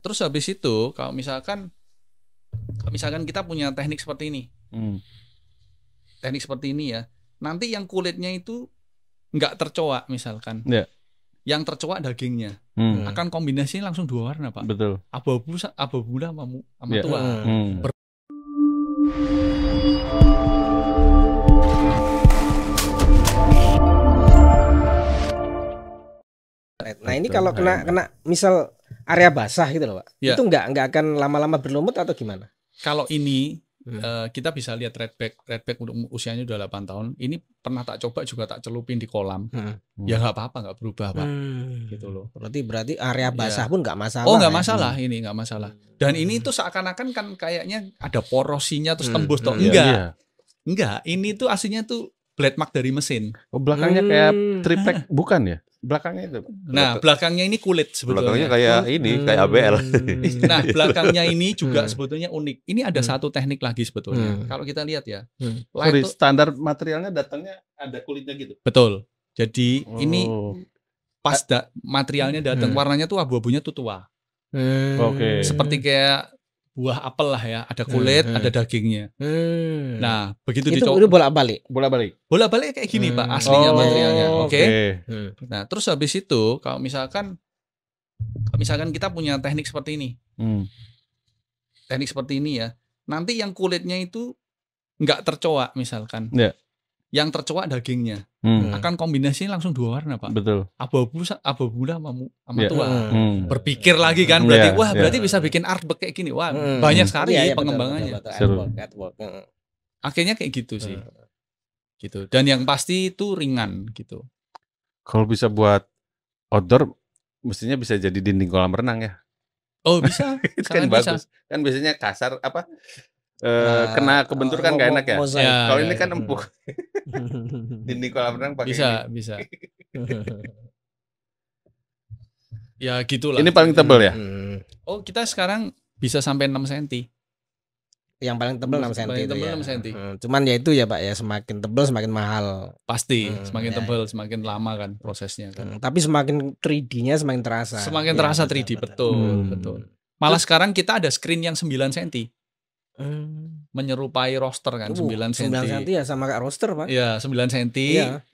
Terus habis itu kalau misalkan kita punya teknik seperti ini. Teknik seperti ini ya. Nanti yang kulitnya itu nggak tercoak misalkan. Ya. Yang tercoak dagingnya. Akan kombinasi langsung dua warna, Pak. Betul. Abu-abu sama Ya. tua. Nah ini kalau kena misal area basah gitu loh Pak, Ya. itu nggak akan lama-lama berlumut atau gimana? Kalau ini kita bisa lihat redback untuk usianya udah 8 tahun. Ini pernah tak coba juga tak celupin di kolam. Ya nggak apa-apa, nggak berubah Pak. Gitu loh. Berarti area basah pun nggak masalah. Oh nggak masalah, ini nggak masalah. Dan ini tuh seakan-akan kan kayaknya ada porosinya terus tembus toh. Enggak. Ini tuh aslinya tuh blade mark dari mesin. Oh, belakangnya kayak triplek bukan ya? Belakangnya itu. Nah, belakangnya ini kulit sebetulnya. Belakangnya kayak ini, kayak ABL. Nah, belakangnya ini juga sebetulnya unik. Ini ada satu teknik lagi sebetulnya. Kalau kita lihat ya. Sorry, standar materialnya datangnya ada kulitnya gitu. Betul. Jadi ini pas materialnya datang warnanya tuh abu-abunya tuh tua. Oke. Seperti kayak buah apel lah ya, ada kulit, ada dagingnya. Nah, begitu itu bolak-balik. Bolak-balik kayak gini Pak, aslinya materialnya. Oke. Nah, terus habis itu kalau misalkan kita punya teknik seperti ini. Teknik seperti ini ya. Nanti yang kulitnya itu nggak tercoak misalkan. Ya. Yang tercoak dagingnya. Akan kombinasi langsung dua warna Pak. Betul. Abu-abu sama Ya. tua. Berpikir lagi kan berarti berarti bisa bikin artwork kayak gini. Wah, banyak sekali pengembangannya. Betul. Akhirnya kayak gitu sih. Gitu. Dan yang pasti itu ringan gitu. Kalau bisa buat outdoor mestinya bisa jadi dinding kolam renang ya. Oh, bisa. Kan bagus. Kan biasanya kasar apa? Kena kebentur kan gak enak ya. Kalau ini kan empuk. Dinding kolam renang pakai bisa. Ya gitulah. Ini paling tebal ya? Oh, kita sekarang bisa sampai 6 cm. Yang paling tebal 6 cm itu ya. 6 cm. Cuman ya itu ya Pak ya, semakin tebal semakin mahal. Pasti, semakin tebal semakin lama kan prosesnya kan. Tapi semakin 3D-nya semakin terasa. Semakin terasa 3D, betul. Malah sekarang kita ada screen yang 9 cm. Menyerupai roster kan 9 cm. 9 cm ya sama kayak roster Pak. Iya 9 cm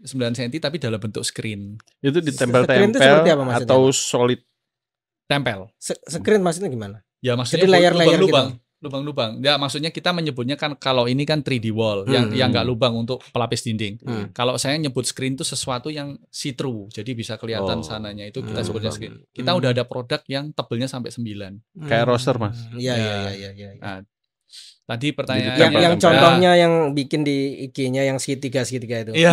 9 cm tapi dalam bentuk screen. Itu ditempel-tempel atau solid? Tempel. Screen maksudnya gimana? Ya maksudnya jadi layer-layer lubang-lubang. Ya maksudnya kita menyebutnya kan kalau ini kan 3D wall yang nggak lubang untuk pelapis dinding. Kalau saya nyebut screen itu sesuatu yang see through. Jadi bisa kelihatan sananya itu kita sebutnya screen. Kita udah ada produk yang tebelnya sampai 9. Kayak roster Mas. Iya. Nah, tadi pertanyaan yang contohnya yang bikin di IG-nya yang segitiga itu. Iya.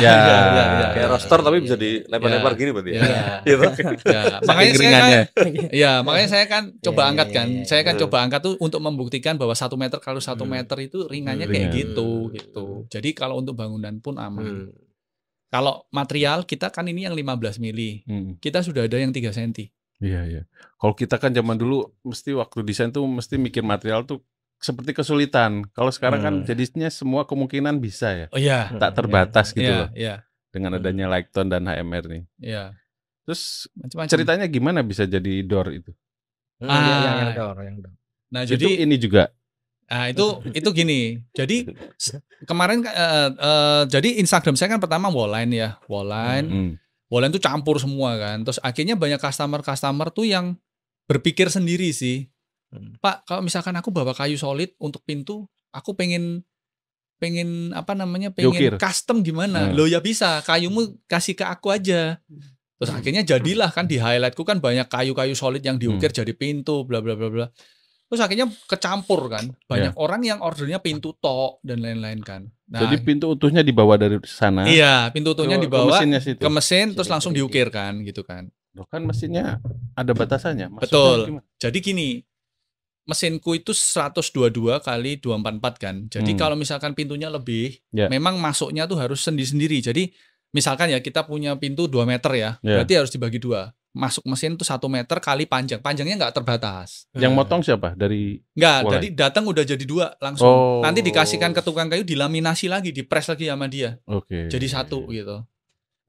Kayak roster tapi bisa dilebar-lebar gini berarti ya. Makanya saya kan coba angkat kan. Saya kan coba angkat tuh untuk membuktikan bahwa 1 meter kali 1 meter itu ringannya kayak gitu. Jadi kalau untuk bangunan pun aman. Kalau material kita kan ini yang 15 mili. Kita sudah ada yang 3 cm. Iya. Kalau kita kan zaman dulu mesti waktu desain tuh mesti mikir material tuh seperti kesulitan. Kalau sekarang kan jadinya semua kemungkinan bisa ya. Oh iya. Tak terbatas gitu loh. Iya. Dengan adanya Licton dan HMR nih. Iya. Terus macam-macam. Ceritanya gimana bisa jadi door itu? Yang door. Nah, itu jadi ini juga. Nah, itu gini. Jadi kemarin jadi Instagram saya kan pertama wallline ya. Wallline tuh campur semua kan. Terus akhirnya banyak customer tuh yang berpikir sendiri sih. Pak, kalau misalkan aku bawa kayu solid untuk pintu, aku pengen custom gimana? Loh ya bisa, kayumu kasih ke aku aja. Terus akhirnya jadilah kan di highlightku kan banyak kayu-kayu solid yang diukir jadi pintu, bla bla bla bla. Terus akhirnya kecampur kan, banyak orang yang ordernya pintu tok dan lain-lain kan. Nah, jadi pintu utuhnya dibawa dari sana. Iya, pintu utuhnya dibawa ke mesin terus langsung diukir kan, gitu kan. Loh kan mesinnya ada batasannya. Betul. Jadi gini. Mesinku itu 122 kali 244 kan. Jadi kalau misalkan pintunya lebih, memang masuknya tuh harus sendiri-sendiri. Jadi misalkan ya kita punya pintu 2 meter ya, berarti harus dibagi 2. Masuk mesin tuh 1 meter kali panjang. Panjangnya nggak terbatas. Yang motong siapa? Nggak, jadi datang udah jadi 2 langsung. Nanti dikasihkan ke tukang kayu, dilaminasi lagi, dipres lagi sama dia. Jadi 1 gitu.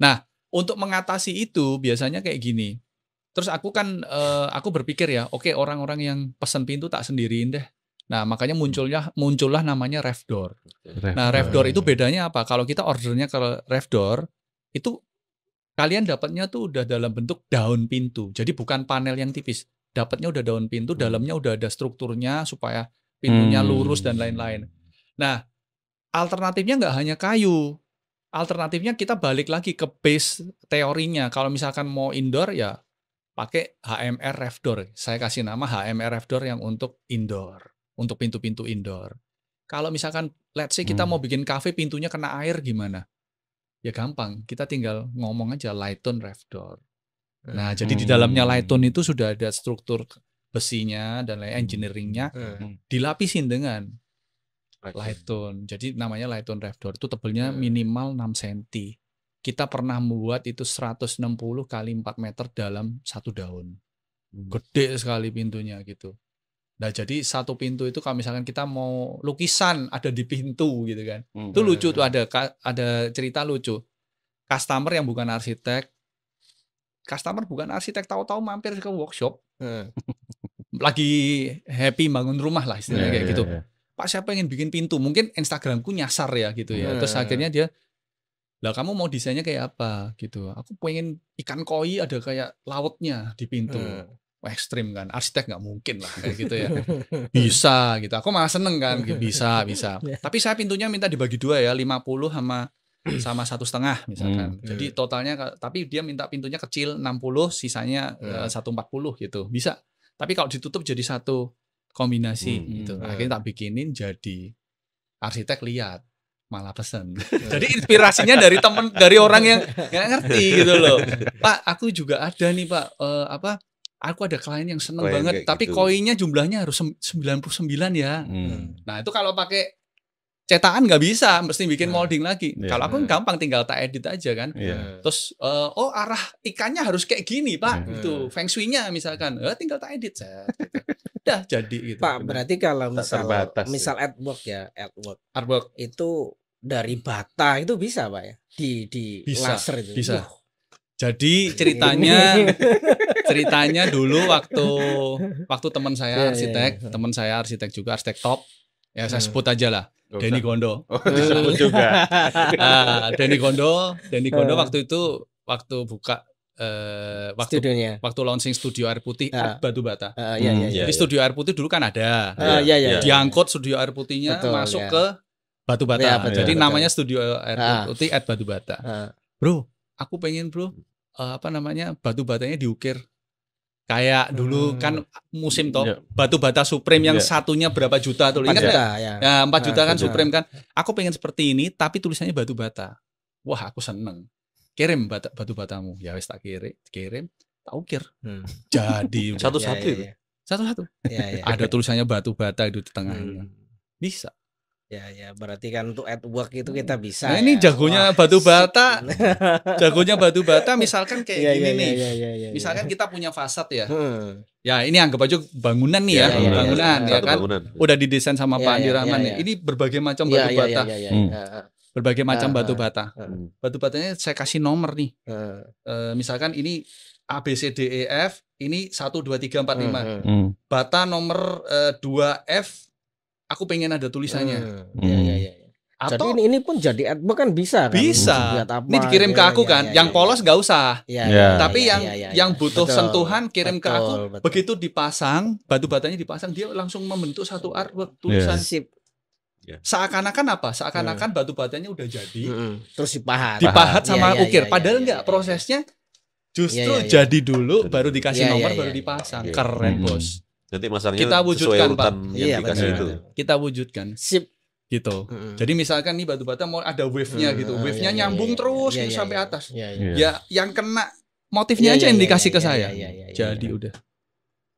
Nah, untuk mengatasi itu biasanya kayak gini. Terus aku kan aku berpikir ya, oke, orang-orang yang pesen pintu tak sendiriin deh. Nah, makanya muncullah namanya Revdoor. Nah, Revdoor itu bedanya apa? Kalau kita ordernya ke Revdoor, itu kalian dapatnya tuh udah dalam bentuk daun pintu. Jadi bukan panel yang tipis. Dapatnya udah daun pintu, dalamnya udah ada strukturnya supaya pintunya lurus dan lain-lain. Nah, alternatifnya nggak hanya kayu. Alternatifnya kita balik lagi ke base teorinya. Kalau misalkan mau indoor ya pakai HMR Revdoor. Saya kasih nama HMR Revdoor yang untuk indoor. Untuk pintu-pintu indoor. Kalau misalkan let's say kita mau bikin cafe pintunya kena air gimana? Ya gampang, kita tinggal ngomong aja Lighton Revdoor. Nah, jadi di dalamnya Lighton itu sudah ada struktur besinya dan lain engineeringnya dilapisin dengan Lighton. Jadi namanya Lighton Revdoor. Itu tebelnya minimal 6 cm. Kita pernah membuat itu 160 kali 4 meter dalam satu daun. Gede sekali pintunya gitu. Nah, jadi satu pintu itu kalau misalkan kita mau lukisan ada di pintu gitu kan. Itu lucu tuh, ada cerita lucu. Customer yang bukan arsitek, tahu-tahu mampir ke workshop. Lagi happy bangun rumah lah istilahnya kayak gitu. Pak, saya pengen bikin pintu. Mungkin Instagramku nyasar ya gitu ya. Terus akhirnya dia, lah kamu mau desainnya kayak apa gitu. Aku pengen ikan koi ada kayak lautnya di pintu. Wah, ekstrim kan, arsitek nggak mungkin lah kayak gitu ya. Bisa gitu, aku malah seneng kan, bisa. Tapi saya pintunya minta dibagi 2 ya, 50 sama 1,5 misalkan. Jadi totalnya, tapi dia minta pintunya kecil 60, sisanya 140 gitu, bisa. Tapi kalau ditutup jadi satu kombinasi gitu. Akhirnya tak bikinin jadi, arsitek lihat malah pesen. Jadi inspirasinya dari orang yang nggak ngerti gitu loh. Pak, aku juga ada nih Pak, aku ada klien yang seneng banget, tapi gitu. Koinnya jumlahnya harus 99 ya. Nah itu kalau pakai cetakan nggak bisa, mesti bikin molding lagi. Kalau aku gampang, tinggal tak edit aja kan. Terus arah ikannya harus kayak gini Pak, itu feng shui-nya misalkan, tinggal tak edit gitu. Udah jadi gitu. Pak, berarti kalau misal artwork itu dari bata itu bisa Pak ya? Di bisa, laser itu. Bisa. Jadi ceritanya dulu waktu teman saya arsitek juga, arsitek top. Ya saya sebut aja lah, Denny Gondo. Disebut juga. Denny Gondo waktu itu buka studionya. Waktu launching studio air putih Batu Bata. Jadi studio air putih dulu kan ada. Diangkut studio air putihnya masuk ke Batu Bata. Jadi namanya studio air putih Batu Bata. Bro, aku pengen batu batanya diukir kayak dulu kan musim batu bata Supreme yang satunya berapa juta tuh, ingat nggak? Ya 4 juta kan Supreme kan. Aku pengen seperti ini tapi tulisannya batu bata. Wah, aku seneng. Kirim batu batamu. Ya wes tak kirim, tak ukir. Jadi satu-satu itu. Satu-satu. Ada tulisannya batu bata itu di tengahnya. Bisa. Ya, berarti kan untuk artwork itu kita bisa. Nah, ini jagonya batu bata. Jagonya batu bata misalkan kayak gini nih. Misalkan kita punya fasad ya. Ya, ini anggap aja bangunan nih ya, bangunan ya kan. Udah didesain sama Pak Andi Rahman nih. Ini berbagai macam batu bata. Berbagai macam batu bata. Batu batanya saya kasih nomor nih. Misalkan ini A B C D E F, ini 1 2 3 4 5. Bata nomor 2F aku pengen ada tulisannya. Atau jadi ini pun jadi artwork kan bisa kan? Bisa. Ini dikirim ke aku kan. Yang polos nggak usah. Tapi yang butuh sentuhan kirim ke aku. Begitu dipasang, batu batanya dipasang, dia langsung membentuk satu artwork tulisan. Seakan-akan apa? Seakan-akan batu batanya udah jadi. Terus dipahat. Dipahat sama ukir. Padahal enggak, prosesnya justru jadi dulu baru dikasih nomor baru dipasang. Keren, Bos. Nanti masangnya kita wujudkan Pak. Yang dikasih itu. Kita wujudkan. Sip. Gitu. Jadi misalkan nih batu bata mau ada wave-nya gitu. Wave-nya nyambung terus gitu sampai atas. Ya yang kena motifnya aja yang dikasih ke saya. Jadi udah.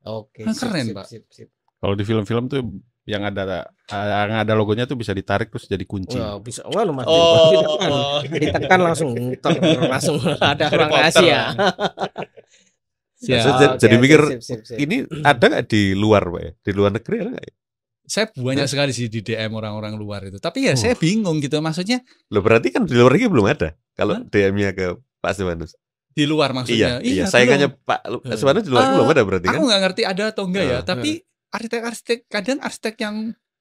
Oke. Keren, Pak. Kalau di film-film tuh yang ada logonya tuh bisa ditarik terus jadi kunci. Wah, bisa. Wah, lu ditekan langsung ada ruang rahasia. Jadi mikir ini ada nggak di luar Pak ya? Di luar negeri ada nggak ya? Saya banyak sekali sih di DM orang-orang luar itu. Tapi ya saya bingung gitu maksudnya. Loh berarti kan di luar negeri belum ada kalau DM-nya ke Pak Stefanus. di luar maksudnya. Iya, saingannya Pak sebenarnya di luar belum ada berarti kan? Aku nggak ngerti ada atau enggak ya, tapi arsitek-arsitek kadang arsitek yang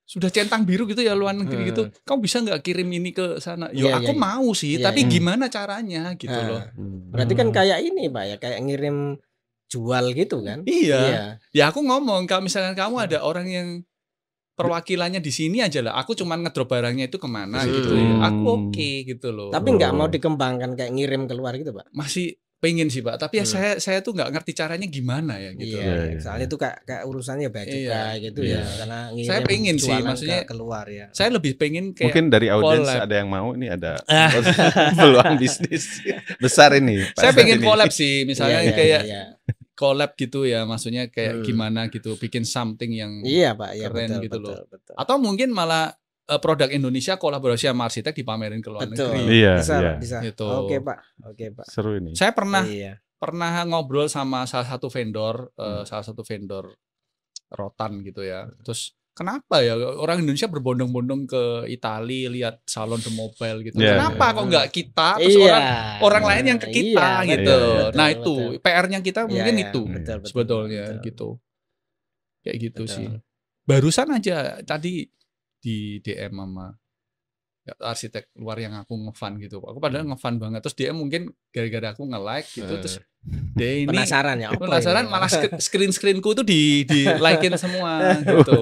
sudah centang biru gitu ya luar negeri gitu, kamu bisa nggak kirim ini ke sana? Aku mau sih, tapi gimana caranya gitu loh. Berarti kan kayak ini Pak ya, kayak ngirim jual gitu kan? Iya. Ya aku ngomong kalau misalkan kamu ada orang yang perwakilannya di sini aja lah, aku cuma ngedrop barangnya itu kemana gitu ya. Aku oke gitu loh. Tapi nggak mau dikembangkan kayak ngirim keluar gitu Pak? Masih pengen sih Pak, tapi ya saya tuh nggak ngerti caranya gimana ya gitu. Iya, soalnya itu kayak urusannya bea cukai gitu ya, karena ngirim saya pengen sih, maksudnya keluar ya. Saya lebih pengen kayak mungkin dari audiens ada yang mau, ini ada peluang bisnis besar ini. Saya pengen collab sih, misalnya kayak collab gitu ya, maksudnya kayak gimana gitu, bikin something yang Pak, keren betul, gitu betul, loh. Betul. Atau mungkin malah produk Indonesia kolaborasi sama arsitek dipamerin ke luar negeri. Iya, bisa. Gitu. Oke Pak. Seru ini. Saya pernah ngobrol sama salah satu vendor rotan gitu ya. Terus kenapa ya orang Indonesia berbondong-bondong ke Italia lihat salon de mobile gitu. Kenapa kok nggak kita terus orang lain yang ke kita gitu. Nah itu PR-nya kita mungkin itu sebetulnya gitu. Kayak gitu sih. Barusan aja tadi di DM sama arsitek luar yang aku ngefan gitu. Aku padahal ngefan banget. Terus dia mungkin gara-gara aku nge-like gitu terus dia ini penasaran malah screen-screenku tuh di like-in semua gitu.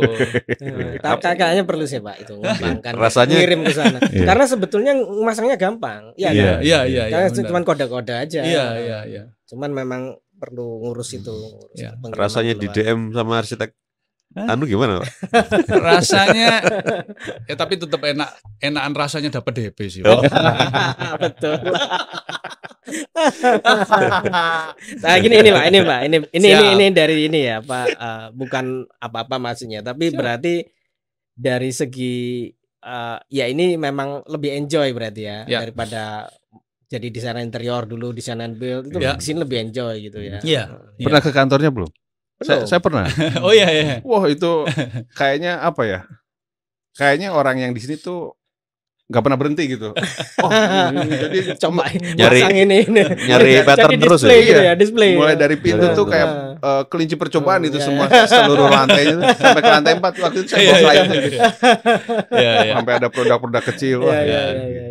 Kayaknya perlu sih Pak itu ngembangkan rasanya ngirim ke sana. Karena sebetulnya masangnya gampang. Iya. Karena cuma kode-kode aja. Iya. Cuman memang perlu ngurus itu. Rasanya di DM sama arsitek anu gimana Pak? Rasanya ya tapi tetap enakan rasanya dapat DP sih. Betul. Nah ini Pak, ini dari ini ya Pak, bukan apa-apa maksudnya, tapi berarti dari segi ya ini memang lebih enjoy berarti ya daripada jadi desainer interior dulu, desainer build itu kesini lebih enjoy gitu ya. Iya. Pernah ke kantornya belum? Saya pernah. Oh iya. Wah itu kayaknya apa ya? Kayaknya orang yang di sini tuh nggak pernah berhenti gitu. Jadi coba nyari pattern terus ya. Display. Mulai dari pintu tuh kayak kelinci percobaan itu semua seluruh lantainya sampai ke lantai 4 waktu itu saya bawa slide gitu. Sampai ada produk-produk kecil.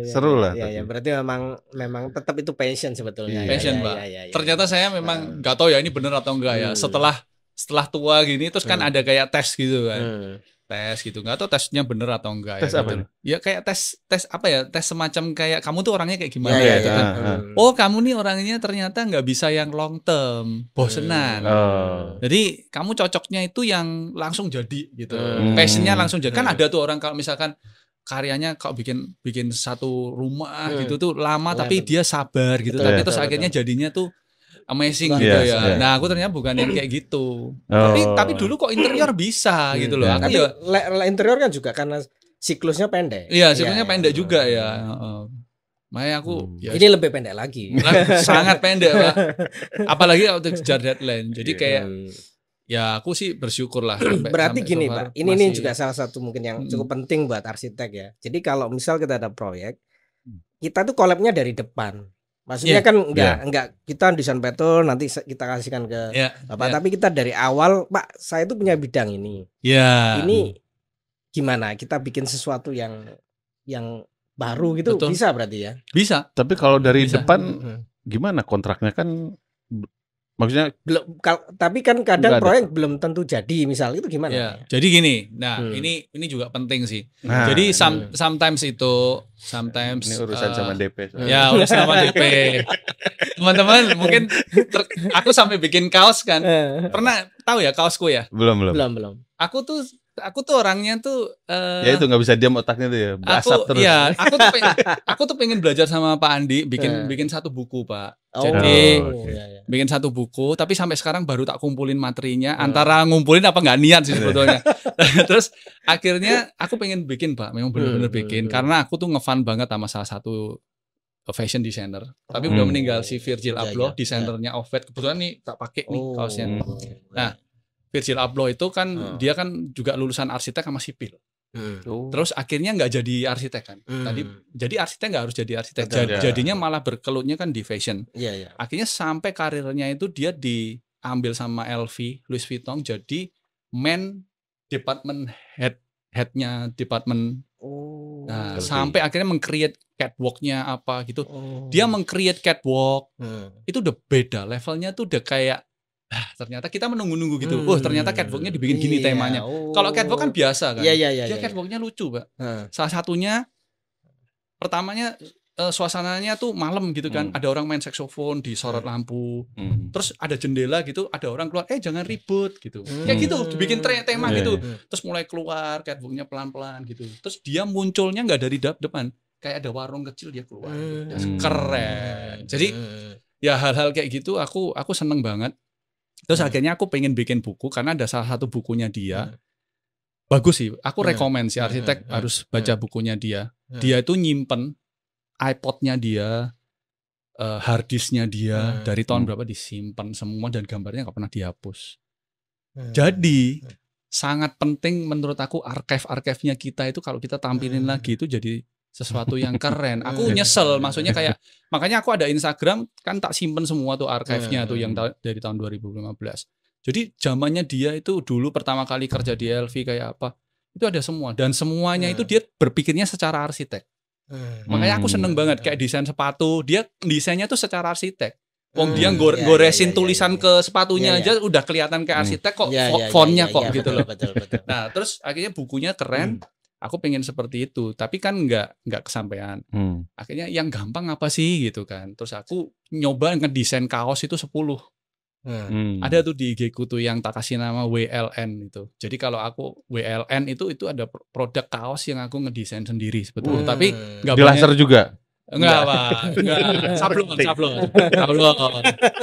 Seru lah. Iya, berarti memang tetap itu passion sebetulnya. Passion, Pak. Ternyata saya memang nggak tahu ya ini benar atau enggak ya. Setelah tua gini terus kan ada kayak tes gitu kan. Tes gitu, nggak tahu tesnya bener atau enggak. Tes apa? Ya kayak tes apa ya, tes semacam kayak kamu tuh orangnya kayak gimana gitu kan. Oh kamu nih orangnya ternyata nggak bisa yang long term, bosenan. Jadi kamu cocoknya itu yang langsung jadi gitu. Passionnya langsung jadi. Kan ada tuh orang kalau misalkan karyanya kok bikin satu rumah gitu tuh lama tapi dia sabar gitu. Tapi terus akhirnya jadinya tuh amazing gitu ya. Nah, aku ternyata bukan yang kayak gitu. Tapi dulu kok interior bisa gitu loh. Aku interior kan juga karena siklusnya pendek. Iya, siklusnya pendek juga ya. Makanya aku ini lebih pendek lagi. Sangat pendek, Pak. Apalagi waktu kejar deadline. Jadi kayak ya aku sih bersyukur lah. Berarti gini, Pak. Ini juga salah satu mungkin yang cukup penting buat arsitek ya. Jadi kalau misal kita ada proyek, kita tuh collab-nya dari depan. Maksudnya kan enggak kita desain pattern nanti kita kasihkan ke Bapak, tapi kita dari awal, Pak, saya tuh punya bidang ini. Ini gimana? Kita bikin sesuatu yang baru gitu. Betul. Bisa berarti ya? Bisa. Tapi kalau dari depan gimana kontraknya kan? Maksudnya belum, tapi kan kadang proyek belum tentu jadi, misal itu gimana? Ya. Jadi gini, nah ini juga penting sih. Jadi sometimes ini urusan sama DP. Ya urusan sama DP. Teman-teman mungkin aku sampai bikin kaos kan. Pernah tahu ya kaosku ya? Belum. Aku tuh orangnya tuh ya itu nggak bisa diam otaknya tuh ya, berasap terus. Iya, aku tuh pengen belajar sama Pak Andi bikin satu buku, Pak. Jadi bikin satu buku, tapi sampai sekarang baru tak kumpulin materinya. Antara ngumpulin apa nggak niat sih sebetulnya. Terus akhirnya aku pengen bikin, Pak. Memang benar-benar bikin karena aku tuh ngefan banget sama salah satu fashion designer. Tapi udah meninggal si Virgil Abloh, desainernya Ovet. Kebetulan nih tak pakai nih kaosnya. Nah, Virgil Abloh itu kan dia kan juga lulusan arsitek sama sipil. Terus akhirnya nggak jadi arsitek kan. Jadi arsitek nggak harus jadi arsitek. Jadinya malah berkelutnya kan di fashion. Akhirnya sampai karirnya itu dia diambil sama LV, Louis Vuitton, jadi department headnya department. Nah, sampai akhirnya meng-create catwalk-nya apa gitu. Dia meng-create catwalk. Itu udah beda levelnya tuh, udah kayak ternyata kita menunggu-nunggu gitu. Ternyata catwalk-nya dibikin gini temanya. Kalau catwalk kan biasa kan. Dia catwalk-nya lucu, Pak. Salah satunya pertamanya suasananya tuh malam gitu kan. Ada orang main saksofon disorot lampu. Terus ada jendela gitu, ada orang keluar, jangan ribut gitu. Kayak gitu, dibikin tema gitu. Terus mulai keluar catwalk-nya pelan-pelan gitu. Terus dia munculnya nggak dari depan, kayak ada warung kecil dia keluar. Keren. Jadi ya hal-hal kayak gitu aku seneng banget. Terus akhirnya aku pengen bikin buku karena ada salah satu bukunya dia. Bagus sih, aku rekomen si arsitek harus baca bukunya dia. Dia itu nyimpen iPod-nya dia, harddisk-nya dia dari tahun berapa disimpan semua dan gambarnya nggak pernah dihapus. Jadi sangat penting menurut aku archive-nya kita itu kalau kita tampilin lagi itu jadi sesuatu yang keren. Aku nyesel, maksudnya kayak makanya aku ada Instagram kan tak simpen semua tuh archive-nya tuh yang dari tahun 2015. Jadi zamannya dia itu dulu pertama kali kerja di LV kayak apa itu ada semua dan semuanya itu dia berpikirnya secara arsitek. Makanya aku seneng banget kayak desain sepatu, dia desainnya tuh secara arsitek. Dia goresin tulisan ke sepatunya aja udah kelihatan kayak arsitek kok, fontnya kok gitu loh. Betul. Nah terus akhirnya bukunya keren, aku pengen seperti itu, tapi kan nggak kesampaian. Akhirnya yang gampang apa sih gitu kan. Terus aku nyoba ngedesain kaos itu 10. Ada tuh di IG-ku tuh yang tak kasih nama WLN itu. Jadi kalau aku WLN itu ada produk kaos yang aku ngedesain sendiri sebetulnya. Tapi nggak di laser juga. Enggak, Pak. Sablon.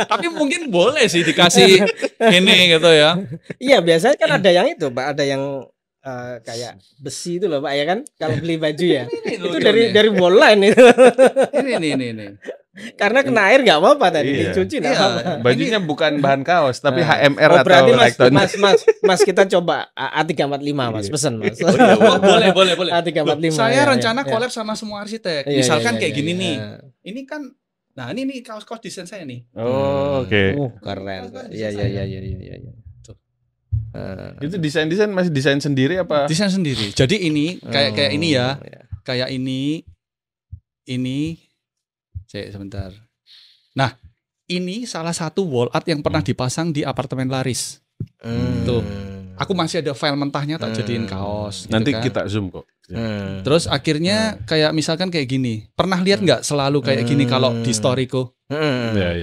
Tapi mungkin boleh sih dikasih ini gitu ya. Iya, biasanya kan ada yang itu, Pak, ada yang kayak besi itu loh, Pak, ya kan? Kalau beli baju ya. Itu dari online itu. Ini. Karena kena air nggak apa-apa tadi dicuci nggak apa-apa. Bajunya bukan bahan kaos tapi HMR atau berarti mas kita coba A345 mas pesen mas. Boleh. A345. Saya rencana collab sama semua arsitek. Misalkan kayak gini nih. Ini kan ini kaos-kaos desain saya nih. Oke. Keren. Iya. Itu desain masih desain sendiri apa? Desain sendiri. Jadi ini kayak ini ya. Kayak ini sebentar. Nah, ini salah satu wall art yang pernah dipasang di apartemen Laris. Tuh. Aku masih ada file mentahnya tak jadiin kaos. Nanti gitu kan. Kita zoom kok. Terus akhirnya kayak misalkan kayak gini. Pernah lihat nggak selalu kayak gini kalau di storyku?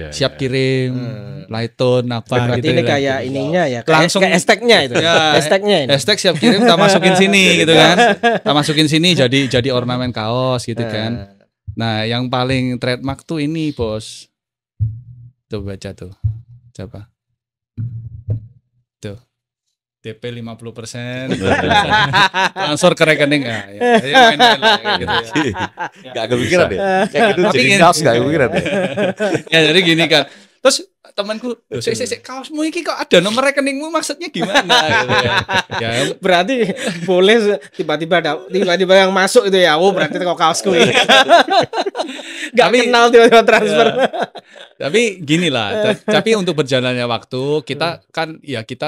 Siap kirim, Lighton apa berarti gitu. Ini kayak ininya ya. Langsung kayak hashtagnya itu. Hashtagnya ini. Hashtag siap kirim, tak masukin sini gitu kan. Tak masukin sini jadi ornamen kaos gitu kan. Nah, yang paling trademark tuh ini, Bos. Tuh baca tuh. Coba. Tuh. DP 50%. Transfer ke rekening. Ya main-main lah gitu ya. Gak kepikiran deh. Kayak gitu jadi kaos gak kepikiran deh. Ya jadi gini kan. Terus temanku, kaosmu ini kok ada nomor rekeningmu maksudnya gimana gitu ya. Berarti boleh tiba-tiba yang masuk itu ya. Berarti kok kaosku ini. Gak kenal tiba-tiba transfer. Tapi gini lah. Tapi untuk berjalannya waktu kita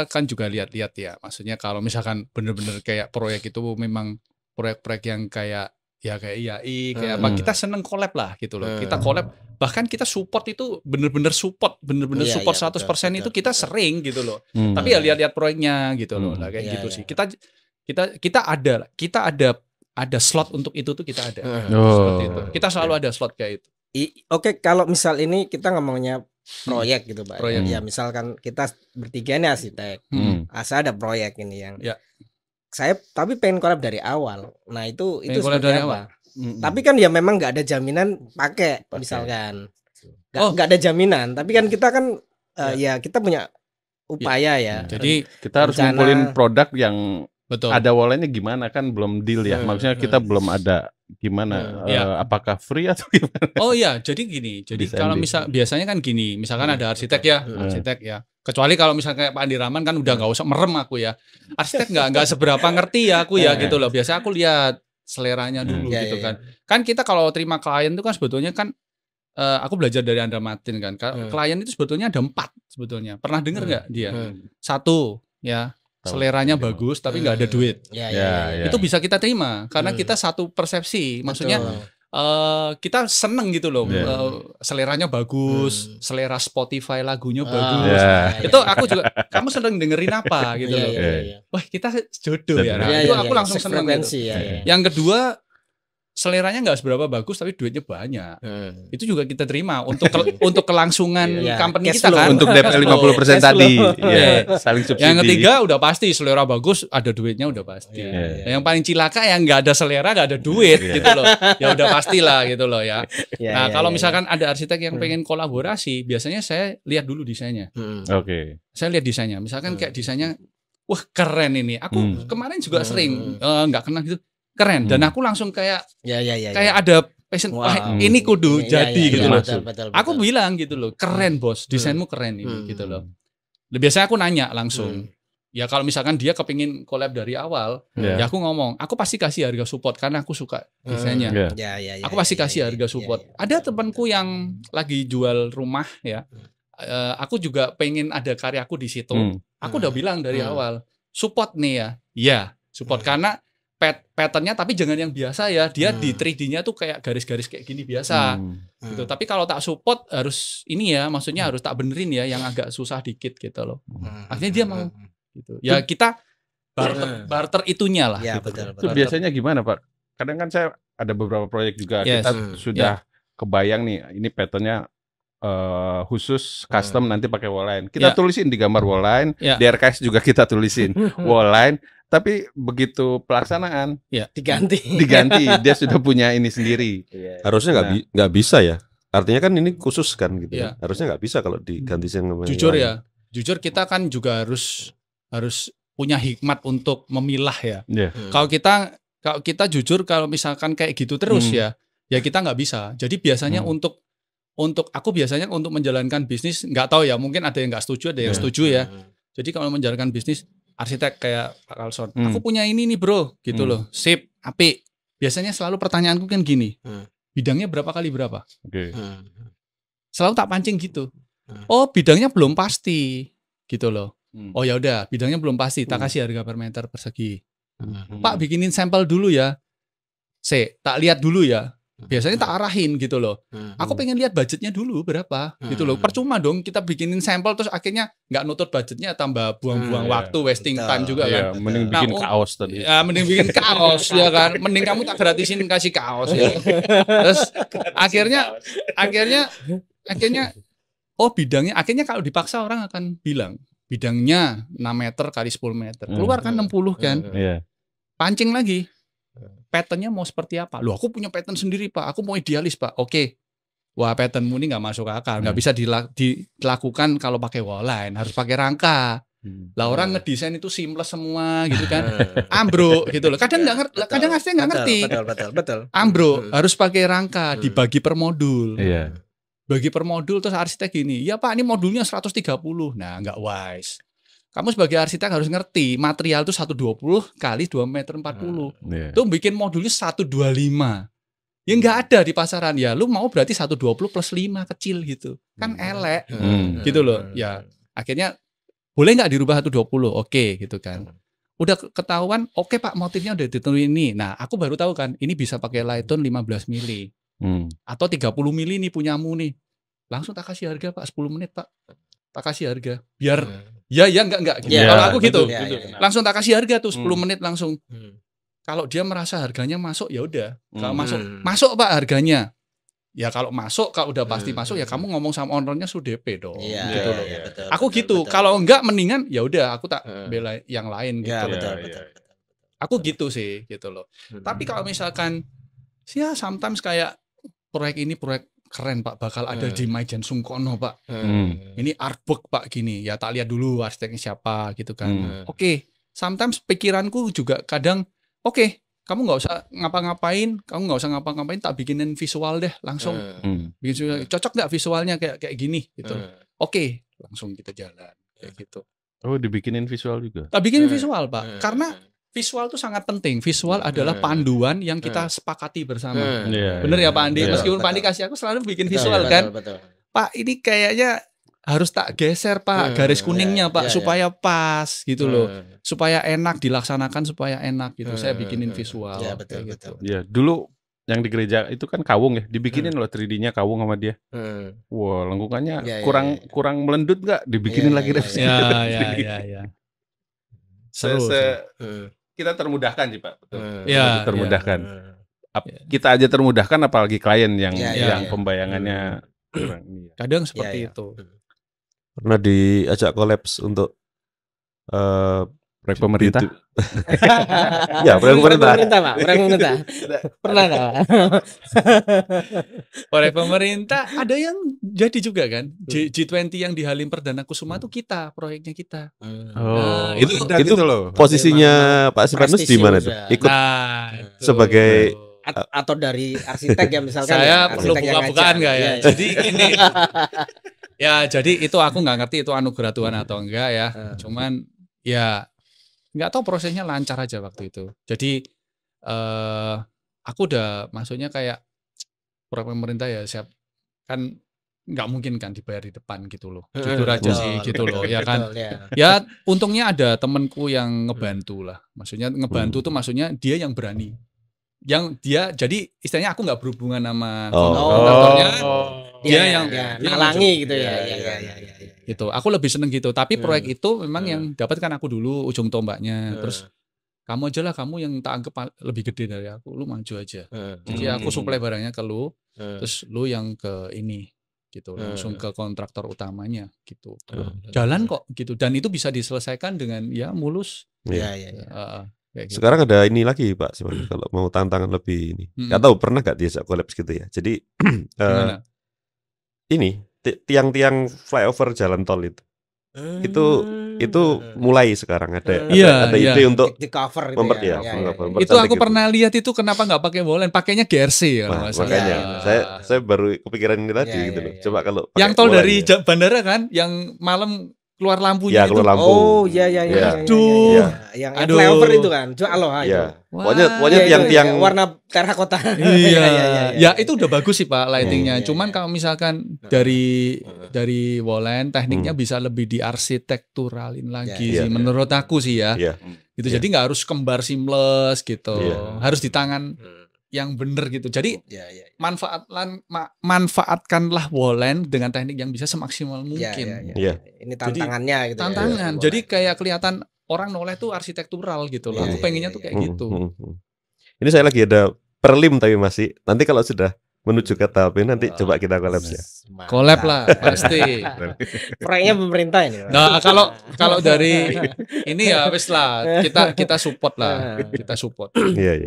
kan juga lihat-lihat ya. Maksudnya kalau misalkan bener-bener kayak proyek itu memang proyek-proyek yang kayak IAI kayak apa, kita seneng collab lah gitu loh. Kita collab, bahkan kita support itu bener-bener support 100% betul. Itu kita sering gitu loh. Tapi ya lihat-lihat proyeknya gitu loh. Lah kayak gitu sih. Kita ada slot untuk itu tuh kita ada. Seperti itu. Kita selalu ada slot kayak itu. Oke, kalau misal ini kita ngomongnya proyek gitu, Pak. Ya misalkan kita bertiga nih arsitek. Saya ada proyek ini yang saya tapi pengen collab dari awal. Nah itu seperti apa? Tapi kan ya memang nggak ada jaminan pakai misalkan. Nggak ada jaminan. Tapi kan kita kan ya kita punya upaya ya. Jadi kita harus ngumpulin produk yang ada walletnya gimana kan belum deal ya. Maksudnya kita belum ada gimana. Apakah free atau gimana? Oh iya, jadi gini. Jadi kalau biasanya kan gini. Misalkan ada arsitek ya. Kecuali kalau misalnya kayak Pak Andi Rahman kan udah nggak usah merem aku ya. Arsitek nggak seberapa ngerti ya aku ya gitu loh. Biasanya aku lihat seleranya dulu gitu kan. Kan kita kalau terima klien itu kan sebetulnya kan aku belajar dari Andra Martin kan. Klien itu sebetulnya ada 4 sebetulnya. Pernah dengar nggak dia? 1 ya seleranya bagus tapi nggak ada duit. Itu bisa kita terima karena kita satu persepsi. Maksudnya kita seneng gitu loh, seleranya bagus, selera Spotify lagunya bagus. Itu aku juga, kamu seneng dengerin apa gitu loh. Wah kita jodoh ya. Nah, itu aku langsung seneng gitu. Yang kedua, seleranya nggak seberapa bagus tapi duitnya banyak. Itu juga kita terima untuk kelangsungan company kita kan. Untuk DP 50% tadi. Saling subsidi. Yang ketiga udah pasti selera bagus, ada duitnya udah pasti. Yang paling cilaka yang nggak ada selera, nggak ada duit gitu loh. Ya udah pastilah gitu loh ya. Nah kalau misalkan ada arsitek yang pengen kolaborasi, biasanya saya lihat dulu desainnya. Saya lihat desainnya. Misalkan kayak desainnya, wah keren ini. Aku kemarin juga sering nggak kenal gitu. Keren dan aku langsung kayak kayak ada passion, wah ini kudu jadi gitu loh. Betul. Aku bilang gitu loh, keren bos, desainmu keren ini gitu loh. Biasanya aku nanya langsung. Ya kalau misalkan dia kepingin collab dari awal, ya aku ngomong, aku pasti kasih harga support karena aku suka desainnya. Aku pasti kasih harga support. Ada temanku yang lagi jual rumah ya, aku juga pengen ada karyaku di situ. Aku udah bilang dari awal, support nih ya, support karena patternnya tapi jangan yang biasa ya, dia di 3D-nya tuh kayak garis-garis kayak gini biasa gitu. Tapi kalau tak support harus ini ya, maksudnya harus tak benerin ya yang agak susah dikit gitu loh. Akhirnya dia mau gitu. Ya kita barter itunya lah. Ya, gitu. betul. Itu biasanya gimana Pak? Kadang kan saya ada beberapa proyek juga, kita sudah kebayang nih ini patternnya khusus custom nanti pakai wallline. Kita tulisin di gambar wallline, di RKS juga kita tulisin wallline. Tapi begitu pelaksanaan diganti, dia sudah punya ini sendiri. Harusnya nggak bisa ya. Artinya kan ini khusus kan gitu. Harusnya nggak bisa kalau diganti dengan Jujur kita kan juga harus punya hikmat untuk memilah ya. Kalau kita jujur kalau misalkan kayak gitu terus ya kita nggak bisa. Jadi biasanya untuk aku biasanya untuk menjalankan bisnis, nggak tahu ya, mungkin ada yang nggak setuju, ada yang setuju ya. Jadi kalau menjalankan bisnis arsitek kayak Pak Carlson, aku punya ini nih bro, gitu loh, sip, apik. Biasanya selalu pertanyaanku kan gini, bidangnya berapa kali berapa? Selalu tak pancing gitu. Oh bidangnya belum pasti, gitu loh. Oh ya udah, bidangnya belum pasti, tak kasih harga per meter persegi. Pak bikinin sampel dulu ya, tak lihat dulu ya. Biasanya tak arahin gitu loh. Aku pengen lihat budgetnya dulu berapa gitu loh. Percuma dong kita bikinin sampel terus akhirnya nggak nutut budgetnya, tambah buang-buang waktu, wasting time juga kan. Mending bikin kaos tadi. Ya mending bikin kaos ya kan. Mending kamu tak gratisin kasih kaos ya. Terus akhirnya oh bidangnya, akhirnya kalau dipaksa orang akan bilang bidangnya 6 meter kali 10 meter. Keluar kan 60 kan. Pancing lagi. Patternnya mau seperti apa? Loh aku punya pattern sendiri Pak, aku mau idealis Pak. Oke. Wah patternmu ini nggak masuk akal, nggak bisa dilakukan kalau pakai wallline, harus pakai rangka. Lah orang ngedesain itu seamless semua gitu kan, ambruk gitu loh. Kadang nggak ngerti, kadang aslinya nggak ngerti. Betul. Ambruk harus pakai rangka, dibagi per modul. Bagi per modul terus arsitek gini, ya Pak ini modulnya 130. Nah nggak wise. Kamu sebagai arsitek harus ngerti material itu 120 kali 2 meter 40. Itu bikin modulnya 125. Ya nggak ada di pasaran. Ya lu mau berarti 120 plus 5 kecil gitu. Kan elek. Gitu loh. Ya akhirnya boleh nggak dirubah 120? Oke gitu kan. Udah ketahuan, oke Pak motifnya udah ditentuin ini. Nah aku baru tahu kan ini bisa pakai light tone 15 mili. Atau 30 mili nih punyamu nih. Langsung tak kasih harga Pak 10 menit Pak. Tak kasih harga biar enggak gitu. Kalau aku gitu. Langsung tak kasih harga tuh 10 menit langsung. Kalau dia merasa harganya masuk ya udah. Kalau masuk Pak harganya. Ya kalau masuk, kalau udah pasti masuk ya kamu ngomong sama ownernya sudah DP dong. Gitu loh. Betul, aku gitu. Kalau enggak mendingan ya udah aku tak bela yang lain gitu. Betul. Aku gitu sih gitu loh. Tapi kalau misalkan ya sometimes kayak proyek ini proyek keren Pak, bakal ada di Maijen Sungkono Pak. Ini artwork Pak gini. Ya tak lihat dulu arsiteknya siapa gitu kan. Oke, sometimes pikiranku juga kadang oke, kamu nggak usah ngapa-ngapain, tak bikinin visual deh langsung. Bikin cocok nggak visualnya kayak gini gitu. Oke, langsung kita jalan. kayak gitu. Oh, dibikinin visual juga. Bikinin visual, Pak. Karena visual itu sangat penting. Visual adalah panduan yang kita sepakati bersama. Bener ya Pak Andi? Meskipun Pak Andi kasih aku selalu bikin visual kan. Betul. Pak, ini kayaknya harus tak geser Pak garis kuningnya Pak supaya pas gitu loh. Supaya enak dilaksanakan, supaya enak gitu. Saya bikinin visual. Ya, betul. Ya, dulu yang di gereja itu kan kawung ya, dibikinin loh 3D-nya kawung sama dia. Wah, lengkungannya kurang melendut nggak? Dibikinin lagi deh. Ya. Seru. Kita termudahkan sih Pak, betul. Termudahkan. Kita aja termudahkan, apalagi klien yang pembayangannya kurang. Kadang seperti itu. Pernah diajak kolaps untuk proyek pemerintah? Ya, proyek pemerintah. Pak. Pernah nggak? Proyek pemerintah ada yang jadi juga kan. G20 yang di Halim Perdana Kusuma itu proyeknya kita. Itu loh. Posisinya Pak Sipanus di mana tuh? Ikut sebagai atau dari arsitek ya misalkan. Saya perlu buka-bukaan nggak ya? Jadi ini. Ya, jadi itu aku nggak ngerti itu anugerah Tuhan atau enggak ya. Cuman ya nggak tahu prosesnya lancar aja waktu itu. Jadi aku udah maksudnya kayak proyek pemerintah ya siap kan nggak mungkin kan dibayar di depan gitu loh. Jujur aja sih gitu loh ya kan. Ya untungnya ada temenku yang ngebantu lah. Maksudnya ngebantu tuh maksudnya dia yang berani. Yang dia jadi istilahnya aku nggak berhubungan sama kontraktornya. Dia yang ngalangi gitu ya. Gitu. Aku lebih seneng gitu. Tapi proyek itu memang yang dapatkan aku dulu ujung tombaknya. Terus kamu aja lah, kamu yang tak anggap lebih gede dari aku. Lu maju aja. Jadi aku suplai barangnya ke lu. Terus lu yang ke ini gitu. Langsung ke kontraktor utamanya gitu. Jalan kok gitu. Dan itu bisa diselesaikan dengan ya mulus. Iya. Gitu. Sekarang ada ini lagi Pak sebenarnya kalau mau tantangan lebih ini. Gak tahu pernah gak diajak kolaps gitu ya. Jadi ini tiang-tiang flyover jalan tol itu mulai sekarang ada ide untuk di cover itu aku pernah lihat itu kenapa nggak pakai Wolen, pakainya GRC kalau nggak salah. Makanya saya baru kepikiran ini tadi gitu loh. Coba kalau yang tol dari bandara kan yang malam keluar lampunya itu. Keluar lampu. Oh iya. Yang flyover itu kan. Pokoknya tiang-tiang warna terakota. Ya itu udah bagus sih Pak lightingnya. Cuman kalau misalkan dari Wolen tekniknya bisa lebih diarsitekturalin lagi sih menurut aku sih ya. Gitu. Jadi nggak harus kembar seamless gitu. Harus di tangan yang bener gitu. Jadi manfaatkanlah Wolen dengan teknik yang bisa semaksimal mungkin. Ini tantangannya gitu. Tantangan. Jadi kayak kelihatan orang noleh tuh arsitektural gitu loh. Aku pengennya tuh kayak gitu. Ini saya lagi ada perlim tapi masih. Nanti kalau sudah menuju ke tahap ini nanti coba kita collab ya. Collab lah pasti. Proyeknya pemerintah ini. Nah, kalau dari ini ya wis lah kita support lah. Kita support. Iya.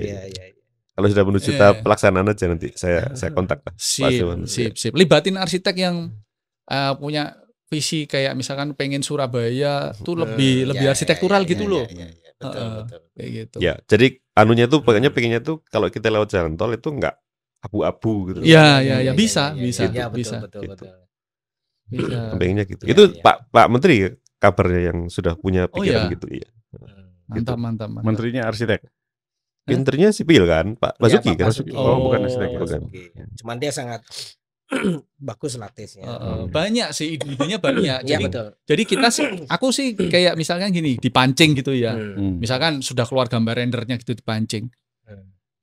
Kalau sudah menuju tahap pelaksanaan aja nanti saya kontak Pak. Sip. Libatin arsitek yang punya visi kayak misalkan pengen Surabaya tuh lebih arsitektural gitu loh. Betul. Kayak gitu. Ya, jadi anunya tuh pokoknya pengennya tuh kalau kita lewat jalan tol itu enggak abu-abu gitu. Iya, bisa. Betul. Bisa. Pengennya gitu. Itu Pak Menteri kabarnya yang sudah punya pikiran gitu ya. Mantap. Menterinya arsitek. Pinternya sipil kan, Pak Basuki kan? Bukan arsitek. Cuman dia sangat bagus latihnya. Banyak sih idenya banyak. Betul. Jadi aku sih kayak misalkan gini dipancing gitu ya. Misalkan sudah keluar gambar rendernya gitu dipancing.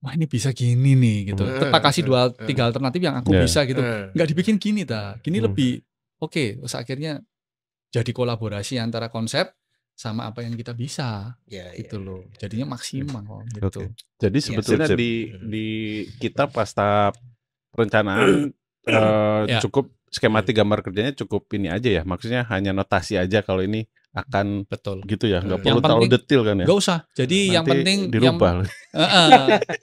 Wah ini bisa gini nih gitu. Kita kasih 2-3 alternatif yang aku bisa gitu. Nggak dibikin gini Gini lebih oke. Terus akhirnya jadi kolaborasi antara konsep sama apa yang kita bisa gitu loh. Jadinya maksimal gitu. Jadi sebetulnya di kita pas tahap perencanaan cukup skematik gambar kerjanya cukup ini aja ya. Maksudnya hanya notasi aja kalau ini akan gitu ya. Nggak perlu terlalu detail kan ya. Nggak usah. Jadi nanti yang penting dirubah.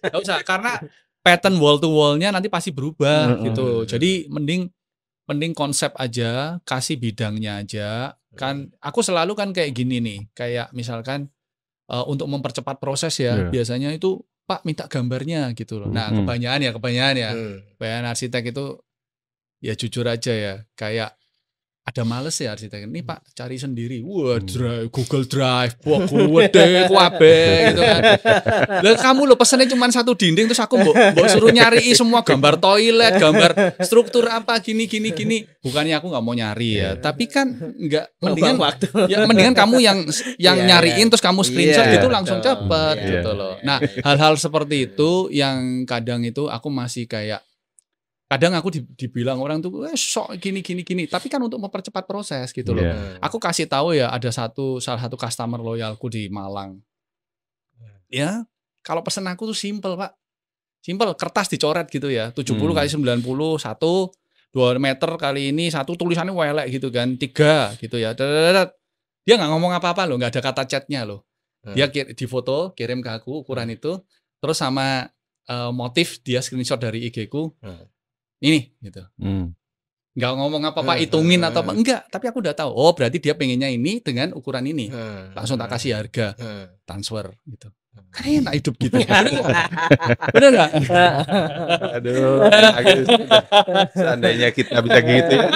Nggak usah karena pattern wall to wallnya nanti pasti berubah gitu. Jadi mending konsep aja, kasih bidangnya aja. Kan aku selalu kan kayak gini nih, kayak misalkan untuk mempercepat proses ya, biasanya itu Pak minta gambarnya gitu loh. Nah kebanyakan ya, kebanyakan arsitek itu ya jujur aja ya, kayak ada males ya arsitek. Ini Pak cari sendiri. Wah, Google Drive, wah gede kuabe gitu kan. Lah kamu lo pesennya cuma satu dinding terus aku mbok suruh nyari semua gambar toilet, gambar struktur apa gini. Bukannya aku nggak mau nyari ya, tapi kan nggak mendingan kamu yang nyariin terus kamu screenshot gitu langsung cepet gitu loh. Nah, hal-hal seperti itu yang kadang itu aku masih kayak kadang aku dibilang orang tuh sok gini, tapi kan untuk mempercepat proses gitu loh. Aku kasih tahu ya ada salah satu customer loyalku di Malang. Ya, kalau pesen aku tuh simple Pak. Simple, kertas dicoret gitu ya. 70 kali 90, 2 meter kali ini, satu tulisannya welek gitu kan, 3 gitu ya. Dia nggak ngomong apa-apa loh, nggak ada kata chatnya loh. Dia di foto, kirim ke aku ukuran itu, terus sama motif dia screenshot dari IG-ku. Ini gitu. Nggak ngomong apa-apa, hitungin atau apa enggak, tapi aku udah tahu. Oh, berarti dia pengennya ini dengan ukuran ini. Langsung tak kasih harga. Transfer gitu. Kan enak hidup gitu. Bener enggak? Aduh, seandainya kita bisa gitu ya.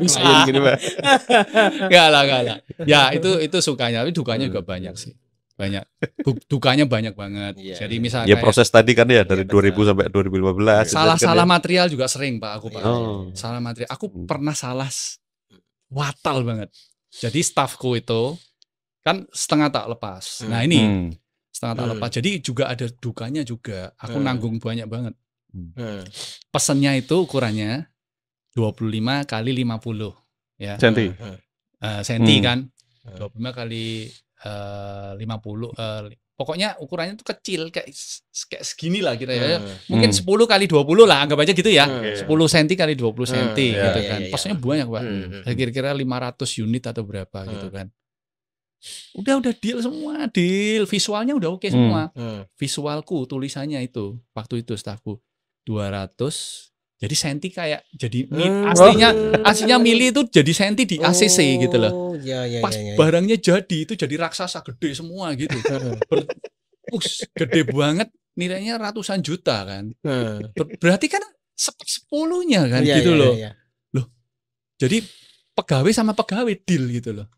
Bisa gitu, Pak. Enggak lah. Ya, itu sukanya, tapi dukanya juga banyak sih. Banyak. Dukanya banyak banget. Jadi misalnya ya proses tadi kan ya dari 2000 sampai 2015. Salah material juga sering Pak aku Pak. Salah material. Aku pernah salah watal banget. Jadi staffku itu kan setengah tak lepas. Nah ini setengah tak lepas. Jadi juga ada dukanya juga. Aku nanggung banyak banget. Pesennya itu ukurannya 25 kali 50 ya. Senti kan. 25 kali 50 pokoknya ukurannya tuh kecil kayak segini lah kita ya. Mungkin 10 kali 20 lah anggap aja gitu ya. 10 cm kali 20 cm gitu kan. Pesennya banyak Pak. Kira-kira 500 unit atau berapa gitu kan. Udah deal semua, visualnya udah oke semua. Visualku tulisannya itu waktu itu staffku 200. Jadi senti kayak jadi aslinya mili itu jadi senti di ACC gitu loh. Pas barangnya jadi itu jadi raksasa gede semua gitu. Gede banget, nilainya ratusan juta kan. Berarti kan 10/10-nya kan gitu loh. Loh. Jadi pegawai sama pegawai deal gitu loh.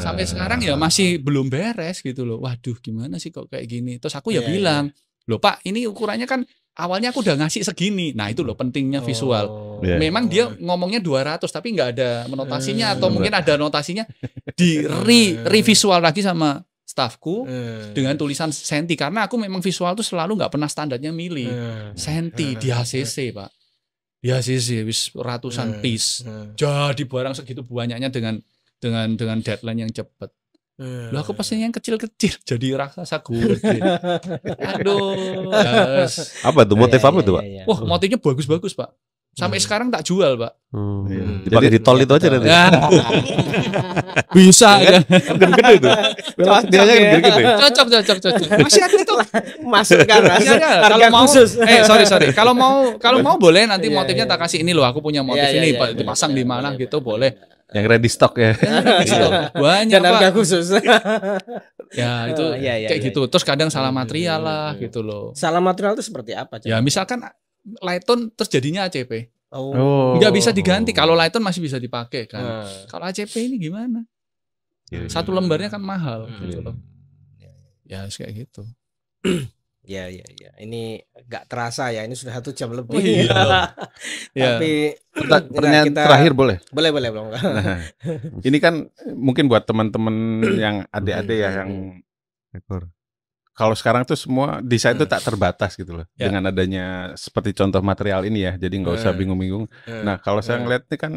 Sampai sekarang ya masih belum beres gitu loh. Waduh, gimana sih kok kayak gini? Terus aku ya bilang, "Loh Pak, ini ukurannya kan awalnya aku udah ngasih segini." Nah itu loh pentingnya visual. Memang dia ngomongnya 200 tapi nggak ada notasinya atau mungkin ada notasinya di revisual lagi sama staffku dengan tulisan senti karena aku memang visual tuh selalu nggak pernah standarnya mili. Senti di HCC Pak. Di HCC wis ratusan piece. Jadi barang segitu banyaknya dengan deadline yang cepat. Loh aku pesennya yang kecil-kecil jadi raksasa gede. Aduh. Yes. Apa tuh motif apa tuh Pak? Wah motifnya bagus-bagus Pak. Sampai sekarang tak jual Pak. Dipakai di tol itu aja nanti. Bisa kan? Gede tuh. Gede. Cocok. Masih ada itu. Masukkan kalau mau sorry. Kalau mau boleh nanti motifnya tak kasih ini loh. Aku punya motif ini Pak dipasang di mana gitu boleh. Yang ready stock ya. Banyak dan harga khusus. Ya itu kayak gitu. Terus kadang salah material lah gitu loh. Salah material itu seperti apa? Ya misalkan Lighton terus jadinya ACP. Nggak bisa diganti. Kalau Lighton masih bisa dipakai kan. Kalau ACP ini gimana? Satu lembarnya kan mahal gitu loh. Ya kayak gitu. Ya. Ini nggak terasa ya. Ini sudah 1 jam lebih. Tapi pertanyaan terakhir boleh? Boleh. Nah, ini kan mungkin buat teman-teman yang adik-adik ya yang kalau sekarang tuh semua desain tuh tak terbatas gitu loh. Dengan adanya seperti contoh material ini ya. Jadi nggak usah bingung-bingung. Nah, kalau saya ngeliat ini kan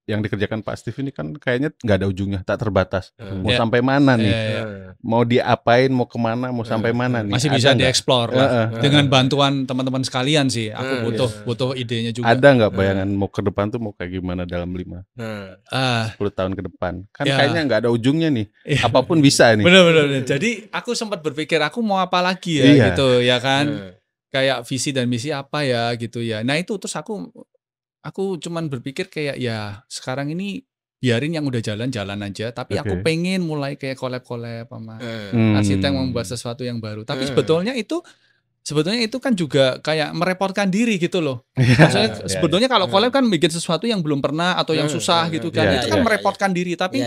yang dikerjakan Pak Steve ini kan kayaknya nggak ada ujungnya, tak terbatas. Mau sampai mana nih? Mau diapain, mau kemana, mau sampai mana nih? Masih bisa dieksplor lah. Dengan bantuan teman-teman sekalian sih. Aku butuh idenya juga. Ada nggak bayangan mau ke depan tuh mau kayak gimana dalam 10 tahun ke depan? Kan kayaknya nggak ada ujungnya nih. Apapun bisa nih. Bener. Jadi aku sempat berpikir aku mau apa lagi ya gitu ya kan. Kayak visi dan misi apa ya gitu ya. Nah itu terus aku cuman berpikir kayak ya sekarang ini biarin yang udah jalan aja. Tapi aku pengen mulai kayak collab sama arsitek membuat sesuatu yang baru. Tapi sebetulnya itu sebetulnya itu kan juga kayak merepotkan diri gitu loh. Maksudnya sebetulnya kalau collab kan bikin sesuatu yang belum pernah atau yang susah gitu kan. Itu kan merepotkan diri, tapi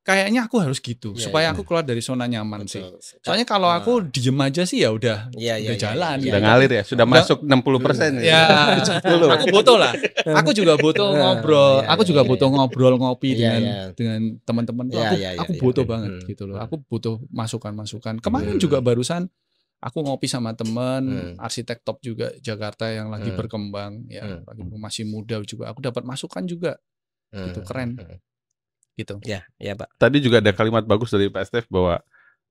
kayaknya aku harus gitu supaya aku keluar dari zona nyaman sih. Soalnya kalau aku diem aja sih ya udah jalan. Udah ngalir ya, sudah masuk 60%. Ya, aku butuh lah. Aku juga butuh ngobrol. Aku juga butuh ngobrol ngopi dengan teman-teman. Aku butuh banget gitu loh. Aku butuh masukan-masukan. Kemarin juga barusan aku ngopi sama temen arsitek top juga Jakarta yang lagi berkembang ya, lagi masih muda juga. Aku dapat masukan juga, gitu keren, gitu. Ya, Pak. Tadi juga ada kalimat bagus dari Pak Stef bahwa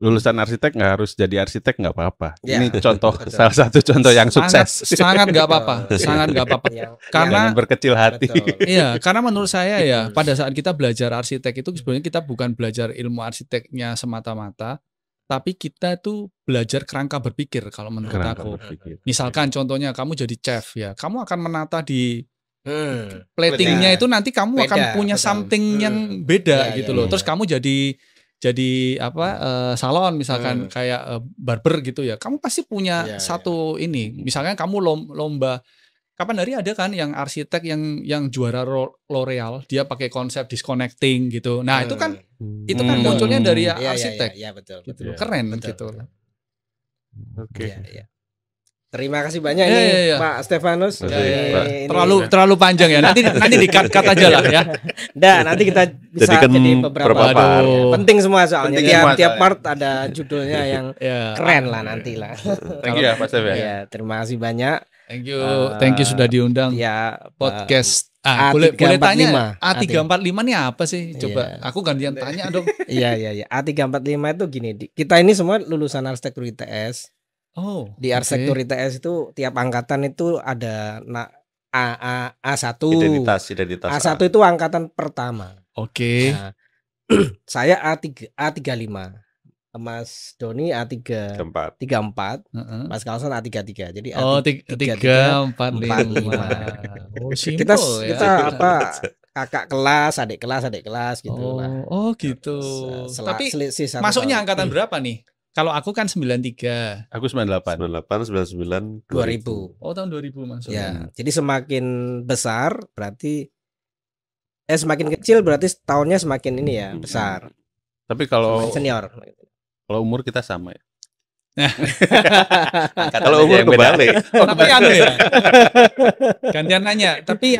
lulusan arsitek nggak harus jadi arsitek nggak apa-apa. Ini contoh salah satu contoh yang sukses. Sangat nggak apa-apa, sangat nggak apa-apa. Karena jangan berkecil hati. Iya, karena menurut saya ya pada saat kita belajar arsitek itu sebenarnya kita bukan belajar ilmu arsiteknya semata-mata. Tapi kita tuh belajar kerangka berpikir kalau menurut aku. Misalkan contohnya kamu jadi chef ya, kamu akan menata di platingnya itu nanti kamu akan punya something yang beda gitu loh. Terus kamu jadi salon misalkan kayak barber gitu ya. Kamu pasti punya satu ini. Misalkan kamu lomba. Kapan hari ada kan yang arsitek yang juara L'Oreal, dia pakai konsep disconnecting gitu. Nah, itu kan munculnya dari arsitek. Iya, betul. Keren gitu. Oke. Terima kasih banyak nih Pak Stefanus. Terlalu panjang ya. Nanti di-cut aja lah ya. Nanti kita bisa jadi beberapa part. Penting semua soalnya. Tiap part ada judulnya yang keren lah nanti lah. Thank you ya Pak Stef ya. Terima kasih banyak. Thank you sudah diundang. Ya, podcast. Boleh tanya A345 ini apa sih? Coba aku gantian tanya dong. Iya. A345 itu gini. Kita ini semua lulusan arsitektur ITS. Di arsitektur ITS itu tiap angkatan itu ada A1. Identitas A1 itu angkatan pertama. Oke. Nah, saya A35. Mas Doni A34, Mas Kalson A33. Jadi A345. Kita kakak kelas, adik kelas gitu lah. Oh gitu. Tapi masuknya angkatan berapa nih? Kalau aku kan 93. Aku 98. 99, 2000. Oh, tahun 2000 masuk. Ya, jadi semakin besar berarti semakin kecil berarti tahunnya semakin ini ya, besar. Tapi kalau senior. Kalau umur kita sama ya. Kalau umur kebalik. Tapi ya. Gantian nanya. Tapi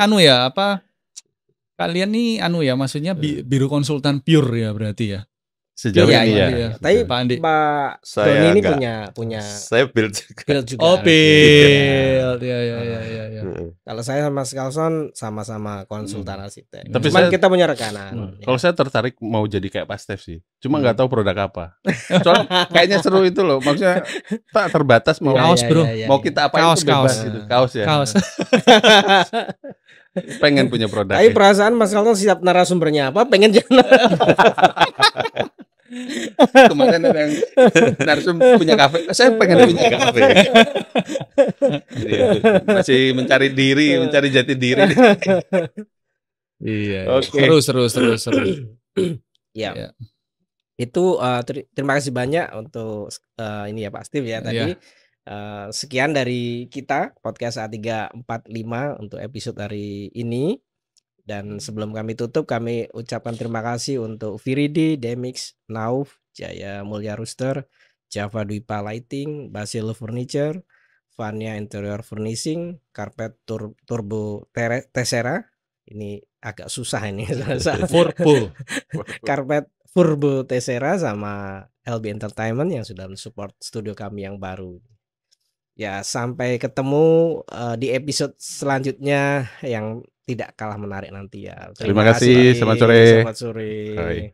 kalian nih maksudnya biru konsultan pure ya berarti ya. Sejauh ini ya. Tapi Pak Doni ini punya saya build juga. Build. Ya. Kalau saya sama Mas Kalson sama-sama konsultan arsitek. Tapi kita punya rekanan. Kalau saya tertarik mau jadi kayak Pak Stef sih. Cuma nggak tahu produk apa. Soalnya kayaknya seru itu loh. Maksudnya Pak terbatas mau kaos, bro. Mau kita apa itu bebas gitu. Kaos ya. Kaos. Pengen punya produk. Tapi perasaan Mas Kalson siap narasumbernya apa? Pengen jangan. Kemarin ada yang narsum punya kafe, saya pengen punya kafe. Masih mencari diri, mencari jati diri. Iya. Seru. Ya. Itu terima kasih banyak untuk ini ya Pak Steve ya tadi. Sekian dari kita podcast A345 untuk episode hari ini. Dan sebelum kami tutup, kami ucapkan terima kasih untuk Viridi, Demix, Nauf, Jaya Mulya Rooster, Java Dwipa Lighting, Basil Furniture, Vania Interior Furnishing, Carpet Turbo Tessera. Ini agak susah ini. Carpet Turbo Tessera sama LB Entertainment yang sudah mensupport studio kami yang baru. Ya, sampai ketemu di episode selanjutnya yang tidak kalah menarik nanti ya. Terima kasih. Selamat sore. Selamat sore. Hai.